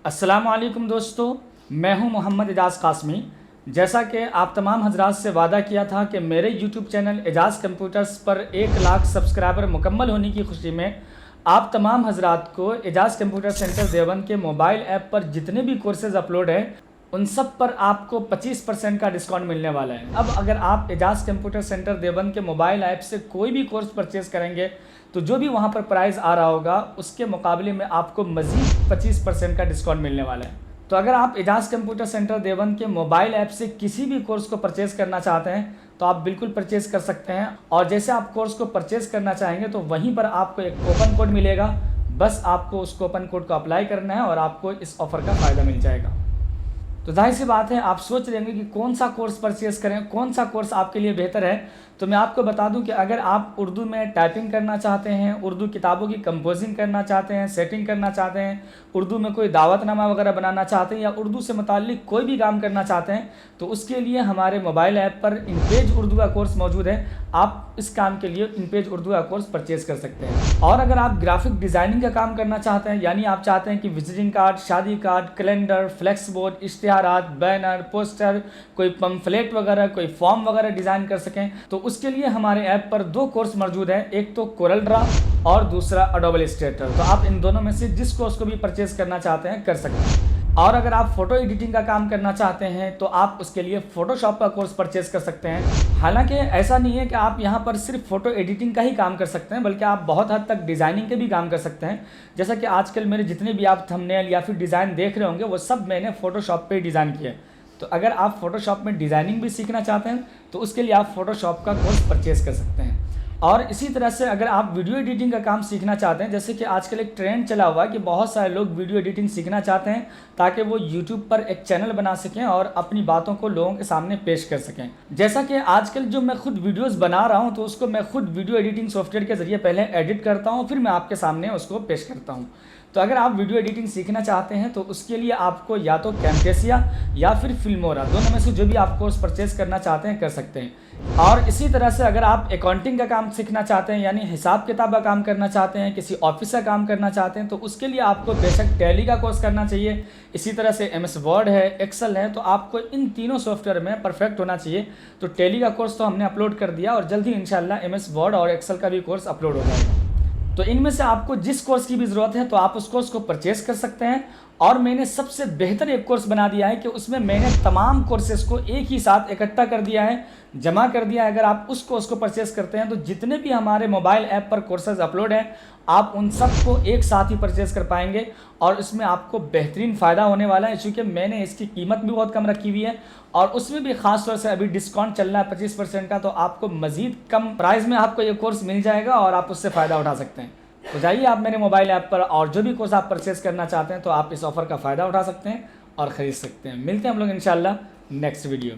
अस्सलामुअलैकुम दोस्तों, मैं हूं मोहम्मद एजाज़ कासमी। जैसा कि आप तमाम हजरात से वादा किया था कि मेरे यूट्यूब चैनल एजाज़ कंप्यूटर्स पर 1 लाख सब्सक्राइबर मुकम्मल होने की खुशी में आप तमाम हजरात को एजाज़ कंप्यूटर सेंटर देवबंद के मोबाइल ऐप पर जितने भी कोर्सेज़ अपलोड हैं उन सब पर आपको 25% का डिस्काउंट मिलने वाला है। अब अगर आप एजाज़ कंप्यूटर सेंटर देवबंद के मोबाइल ऐप से कोई भी कोर्स परचेज़ करेंगे तो जो भी वहाँ पर प्राइस आ रहा होगा उसके मुकाबले में आपको मज़ीद 25% का डिस्काउंट मिलने वाला है। तो अगर आप एजाज़ कंप्यूटर सेंटर देवबंद के मोबाइल ऐप से किसी भी कोर्स को परचेज़ करना चाहते हैं तो आप बिल्कुल परचेज़ कर सकते हैं। और जैसे आप कोर्स को परचेज़ करना चाहेंगे तो वहीं पर आपको एक कूपन कोड मिलेगा, बस आपको उस कूपन कोड को अप्लाई करना है और आपको इस ऑफ़र का फ़ायदा मिल जाएगा। तो जाहिर सी बात है आप सोच रहे होंगे कि कौन सा कोर्स परचेज़ करें, कौन सा कोर्स आपके लिए बेहतर है। तो मैं आपको बता दूं कि अगर आप उर्दू में टाइपिंग करना चाहते हैं, उर्दू किताबों की कंपोजिंग करना चाहते हैं, सेटिंग करना चाहते हैं, उर्दू में कोई दावतनामा वगैरह बनाना चाहते हैं या उर्दू से मुताल्लिक कोई भी काम करना चाहते हैं तो उसके लिए हमारे मोबाइल ऐप पर इनपेज उर्दू का कोर्स मौजूद है। आप इस काम के लिए इनपेज उर्दू का कोर्स परचेज़ कर सकते हैं। और अगर आप ग्राफिक डिज़ाइनिंग का काम करना चाहते हैं, यानी आप चाहते हैं कि विजिटिंग कार्ड, शादी कार्ड, कैलेंडर, फ्लेक्स बोर्ड, इश्तिहारात, बैनर, पोस्टर, कोई पम्फलेट वगैरह, कोई फॉर्म वगैरह डिज़ाइन कर सकें तो उसके लिए हमारे ऐप पर 2 कोर्स मौजूद हैं, एक तो कोरल ड्रा और दूसरा एडोबल इलस्ट्रेटर। तो आप इन दोनों में से जिस कोर्स को भी परचेज़ करना चाहते हैं कर सकते हैं। और अगर आप फ़ोटो एडिटिंग का काम करना चाहते हैं तो आप उसके लिए फ़ोटोशॉप का कोर्स परचेज़ कर सकते हैं। हालांकि ऐसा नहीं है कि आप यहां पर सिर्फ फ़ोटो एडिटिंग का ही काम कर सकते हैं, बल्कि आप बहुत हद तक डिज़ाइनिंग के भी काम कर सकते हैं। जैसा कि आजकल मेरे जितने भी आप थंबनेल या फिर डिज़ाइन देख रहे होंगे वो सब मैंने फ़ोटोशॉप पर डिज़ाइन किए। तो अगर आप फ़ोटोशॉप में डिज़ाइनिंग भी सीखना चाहते हैं तो उसके लिए आप फ़ोटोशॉप का कोर्स परचेज़ कर सकते हैं। और इसी तरह से अगर आप वीडियो एडिटिंग का काम सीखना चाहते हैं, जैसे कि आजकल एक ट्रेंड चला हुआ है कि बहुत सारे लोग वीडियो एडिटिंग सीखना चाहते हैं ताकि वो यूट्यूब पर एक चैनल बना सकें और अपनी बातों को लोगों के सामने पेश कर सकें। जैसा कि आजकल जो मैं खुद वीडियोस बना रहा हूं तो उसको मैं खुद वीडियो एडिटिंग सॉफ्टवेयर के ज़रिए पहले एडिट करता हूं, फिर मैं आपके सामने उसको पेश करता हूं। तो अगर आप वीडियो एडिटिंग सीखना चाहते हैं तो उसके लिए आपको या तो कैमटेसिया या फिर फिल्मोरा, दोनों में से जो भी आप कोर्स परचेज़ करना चाहते हैं कर सकते हैं। और इसी तरह से अगर आप अकाउंटिंग का काम सीखना चाहते हैं, यानी हिसाब किताब का काम करना चाहते हैं, किसी ऑफिस का काम करना चाहते हैं तो उसके लिए आपको बेशक टैली का कोर्स करना चाहिए। इसी तरह से MS वर्ड है, एक्सेल है, तो आपको इन तीनों सॉफ्टवेयर में परफेक्ट होना चाहिए। तो टैली का कोर्स तो हमने अपलोड कर दिया और जल्द ही इंशाल्लाह MS वर्ड और एक्सेल का भी कोर्स अपलोड हो जाएगा। तो इनमें से आपको जिस कोर्स की भी ज़रूरत है तो आप उस कोर्स को परचेज़ कर सकते हैं। और मैंने सबसे बेहतर एक कोर्स बना दिया है कि उसमें मैंने तमाम कोर्सेज़ को एक ही साथ इकट्ठा कर दिया है, जमा कर दिया है। अगर आप उस कोर्स को परचेज़ करते हैं तो जितने भी हमारे मोबाइल ऐप पर कोर्सेज़ अपलोड हैं आप उन सब को एक साथ ही परचेज़ कर पाएंगे और इसमें आपको बेहतरीन फ़ायदा होने वाला है, क्योंकि मैंने इसकी कीमत भी बहुत कम रखी हुई है और उसमें भी ख़ास तौर से अभी डिस्काउंट चल रहा है 25% का। तो आपको मज़ीद कम प्राइस में आपको ये कोर्स मिल जाएगा और आप उससे फ़ायदा उठा सकते हैं। तो जाइए आप मेरे मोबाइल ऐप पर और जो भी कोर्स आप परचेज़ करना चाहते हैं तो आप इस ऑफ़र का फ़ायदा उठा सकते हैं और ख़रीद सकते हैं। मिलते हैं हम लोग इंशाल्लाह नेक्स्ट वीडियो में।